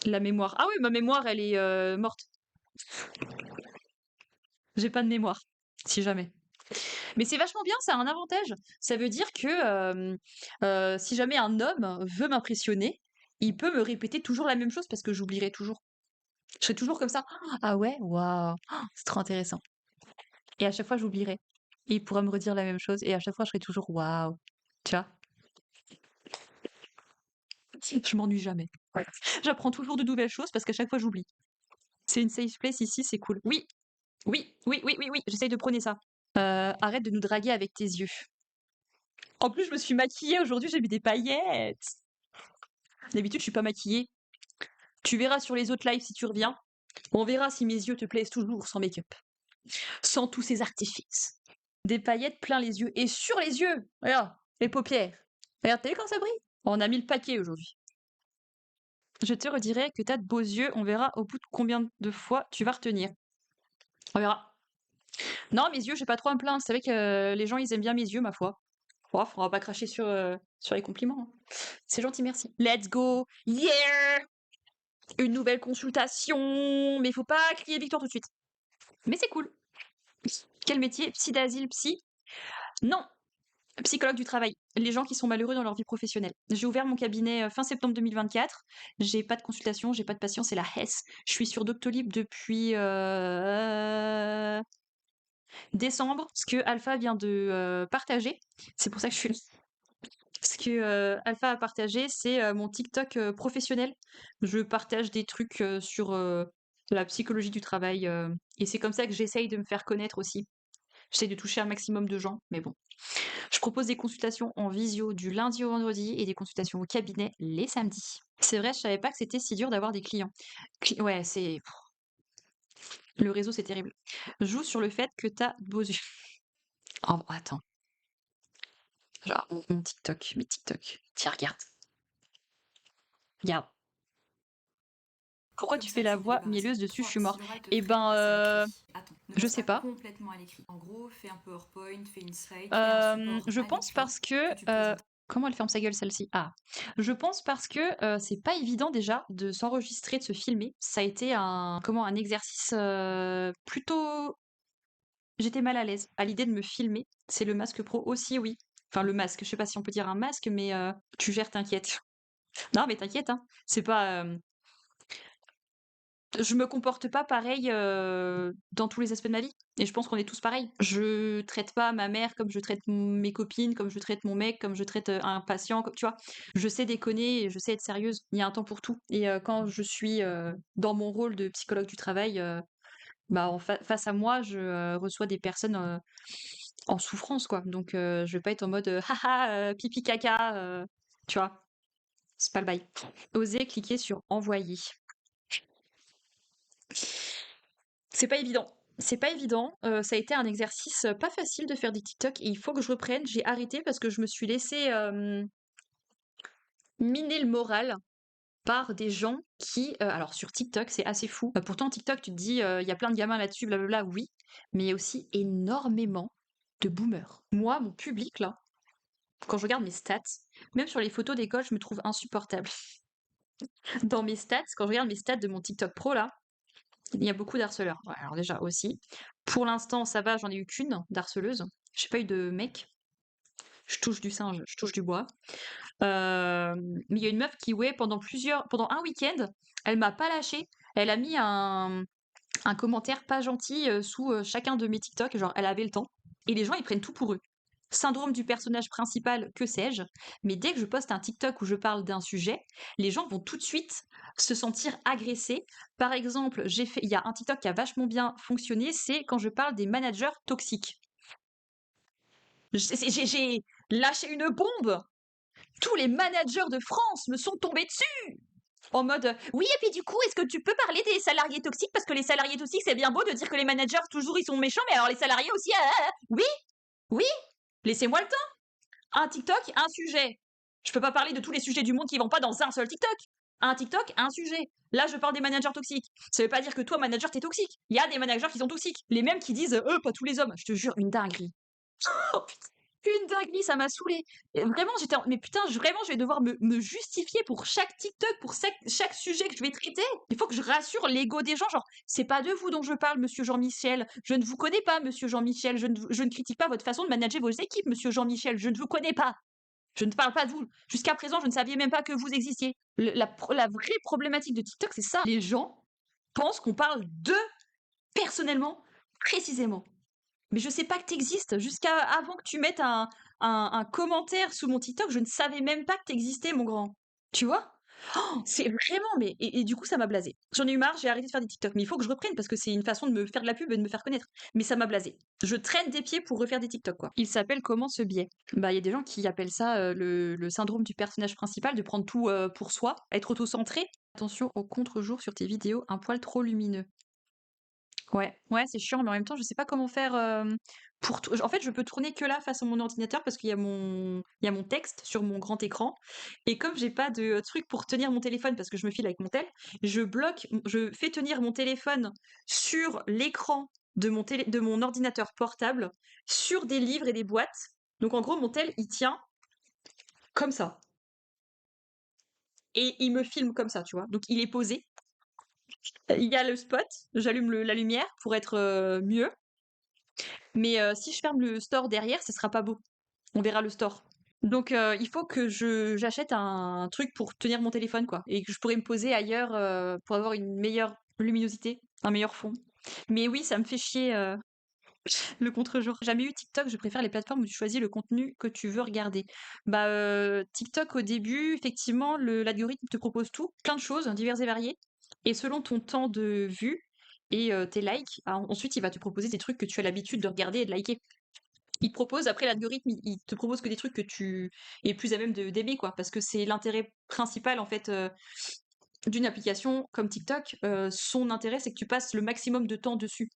La mémoire. Ah oui, ma mémoire, elle est morte. J'ai pas de mémoire, si jamais. Mais c'est vachement bien, ça a un avantage. Ça veut dire que si jamais un homme veut m'impressionner, il peut me répéter toujours la même chose parce que j'oublierai toujours. Je serai toujours comme ça. Ah ouais, waouh, c'est trop intéressant. Et à chaque fois, j'oublierai. Et il pourra me redire la même chose. Et à chaque fois, je serai toujours waouh. Tu vois, je m'ennuie jamais. Ouais. J'apprends toujours de nouvelles choses parce qu'à chaque fois, j'oublie. C'est une safe place ici, c'est cool. Oui, oui, oui, oui, oui, oui, j'essaye de prôner ça. Arrête de nous draguer avec tes yeux. En plus, je me suis maquillée aujourd'hui, j'ai mis des paillettes. D'habitude, je suis pas maquillée. Tu verras sur les autres lives si tu reviens. On verra si mes yeux te plaisent toujours sans make-up. Sans tous ces artifices. Des paillettes plein les yeux. Et sur les yeux. Regarde, les paupières. Regarde, t'as vu quand ça brille? On a mis le paquet aujourd'hui. Je te redirai que t'as de beaux yeux. On verra au bout de combien de fois tu vas retenir. On verra. Non, mes yeux, j'ai pas trop à me plaindre. C'est vrai que les gens, ils aiment bien mes yeux, ma foi. Oh, on va pas cracher sur les compliments, hein. C'est gentil, merci. Let's go! Yeah! Une nouvelle consultation! Mais faut pas crier victoire tout de suite. Mais c'est cool. Quel métier? Psy d'asile, psy? Non! Psychologue du travail. Les gens qui sont malheureux dans leur vie professionnelle. J'ai ouvert mon cabinet fin septembre 2024. J'ai pas de consultation, j'ai pas de patient, c'est la Hesse. Je suis sur Doctolib depuis décembre, ce que Alpha vient de partager. C'est pour ça que je suis là. Ce que Alpha a partagé, c'est mon TikTok professionnel. Je partage des trucs sur la psychologie du travail et c'est comme ça que j'essaye de me faire connaître aussi. J'essaye de toucher un maximum de gens, mais bon. Je propose des consultations en visio du lundi au vendredi et des consultations au cabinet les samedis. C'est vrai, je savais pas que c'était si dur d'avoir des clients. Ouais, c'est... Le réseau, c'est terrible. Joue sur le fait que t'as de beaux yeux. Oh, attends. Genre, mon TikTok, mes TikTok. Tiens, regarde. Regarde. Pourquoi Comme tu ça, fais la tu me voix débarrasses mielleuse de dessus, trop. je suis Alors, si mort? l'oral te Eh freine, passe à ben, l'écrit. Attends, ne je passe sais pas pas. complètement à l'écrit. En gros, fais un PowerPoint, fais une slide, crée un support Je à pense l'écrit parce que... que tu présentes. comment elle ferme sa gueule, celle-ci? Ah. Je pense parce que c'est pas évident déjà de s'enregistrer, de se filmer. Ça a été un exercice plutôt... J'étais mal à l'aise à l'idée de me filmer. C'est le masque pro aussi, oui. Enfin, le masque, je sais pas si on peut dire un masque, mais tu gères, t'inquiète. Non, mais t'inquiète, hein. C'est pas... je me comporte pas pareil dans tous les aspects de ma vie. Et je pense qu'on est tous pareils. Je traite pas ma mère comme je traite mes copines, comme je traite mon mec, comme je traite un patient, tu vois. Je sais déconner et je sais être sérieuse. Il y a un temps pour tout. Et quand je suis dans mon rôle de psychologue du travail, bah, face à moi, je reçois des personnes en souffrance, quoi. Donc, je vais pas être en mode haha, pipi caca, tu vois. C'est pas le bail. Oser cliquer sur envoyer. C'est pas évident. C'est pas évident. Ça a été un exercice pas facile de faire des TikTok et il faut que je reprenne. J'ai arrêté parce que je me suis laissée miner le moral par des gens qui, alors sur TikTok, c'est assez fou. Pourtant, TikTok, tu te dis, il y a plein de gamins là-dessus, blablabla, oui, mais il y a aussi énormément de boomers. Moi, mon public, là, quand je regarde mes stats, même sur les photos d'école, je me trouve insupportable. Dans mes stats, quand je regarde mes stats de mon TikTok pro, là, il y a beaucoup d'harceleurs. Ouais, alors déjà aussi. Pour l'instant, ça va, j'en ai eu qu'une d'harceleuse. J'ai pas eu de mec. Je touche du singe, je touche du bois. Mais il y a une meuf qui, ouais, pendant un week-end, elle m'a pas lâché. Elle a mis un commentaire pas gentil sous chacun de mes TikTok. Genre, elle avait le temps. Et les gens, ils prennent tout pour eux. Syndrome du personnage principal, que sais-je. Mais dès que je poste un TikTok où je parle d'un sujet, les gens vont tout de suite se sentir agressés. Par exemple, il y a un TikTok qui a vachement bien fonctionné, c'est quand je parle des managers toxiques. J'ai lâché une bombe. Tous les managers de France me sont tombés dessus. En mode, oui, et puis du coup, est-ce que tu peux parler des salariés toxiques? Parce que les salariés toxiques, c'est bien beau de dire que les managers, toujours, ils sont méchants, mais alors les salariés aussi, oui, oui, laissez-moi le temps. Un TikTok, un sujet. Je peux pas parler de tous les sujets du monde qui vont pas dans un seul TikTok. Un TikTok, un sujet. Là, je parle des managers toxiques. Ça veut pas dire que toi, manager, t'es toxique. Il y a des managers qui sont toxiques. Les mêmes qui disent, pas tous les hommes. Je te jure, une dinguerie. Oh, putain. Une dinguerie, ça m'a saoulée. Et vraiment, j'étais en mais putain, vraiment, je vais devoir me justifier pour chaque TikTok, pour chaque sujet que je vais traiter. Il faut que je rassure l'ego des gens, genre, c'est pas de vous dont je parle, monsieur Jean-Michel. Je ne vous connais pas, monsieur Jean-Michel. Je ne critique pas votre façon de manager vos équipes, monsieur Jean-Michel. Je ne vous connais pas. Je ne parle pas de vous. Jusqu'à présent, je ne savais même pas que vous existiez. La vraie problématique de TikTok, c'est ça. Les gens pensent qu'on parle d'eux personnellement, précisément. Mais je sais pas que t'existes. Jusqu'à avant que tu mettes un commentaire sous mon TikTok, je ne savais même pas que t'existais, mon grand. Tu vois? Oh, c'est vraiment, mais et du coup, ça m'a blasé. J'en ai eu marre, j'ai arrêté de faire des TikTok. Mais il faut que je reprenne parce que c'est une façon de me faire de la pub et de me faire connaître. Mais ça m'a blasé. Je traîne des pieds pour refaire des TikTok, quoi. Il s'appelle comment ce biais? Bah, il y a des gens qui appellent ça le syndrome du personnage principal, de prendre tout pour soi, être auto-centré. Attention au contre-jour sur tes vidéos, un poil trop lumineux. Ouais, ouais, c'est chiant, mais en même temps, je sais pas comment faire pour. En fait, je peux tourner que là face à mon ordinateur parce qu'il y a mon texte sur mon grand écran. Et comme j'ai pas de truc pour tenir mon téléphone parce que je me file avec mon tel, je fais tenir mon téléphone sur l'écran de mon ordinateur portable, sur des livres et des boîtes. Donc en gros, mon tel, il tient comme ça. Et il me filme comme ça, tu vois. Donc il est posé. Il y a le spot, j'allume la lumière pour être mieux. Mais si je ferme le store derrière, ce sera pas beau. On verra le store. Donc il faut que j'achète un truc pour tenir mon téléphone, quoi. Et que je pourrais me poser ailleurs pour avoir une meilleure luminosité, un meilleur fond. Mais oui, ça me fait chier le contre-jour. Jamais eu TikTok, je préfère les plateformes où tu choisis le contenu que tu veux regarder. Bah TikTok au début, effectivement, l'algorithme te propose tout, plein de choses, diverses et variées. Et selon ton temps de vue et tes likes, ensuite il va te proposer des trucs que tu as l'habitude de regarder et de liker. Il te propose, après l'algorithme, il te propose que des trucs que tu es plus à même d'aimer, quoi, parce que c'est l'intérêt principal, en fait, d'une application comme TikTok. Son intérêt, c'est que tu passes le maximum de temps dessus.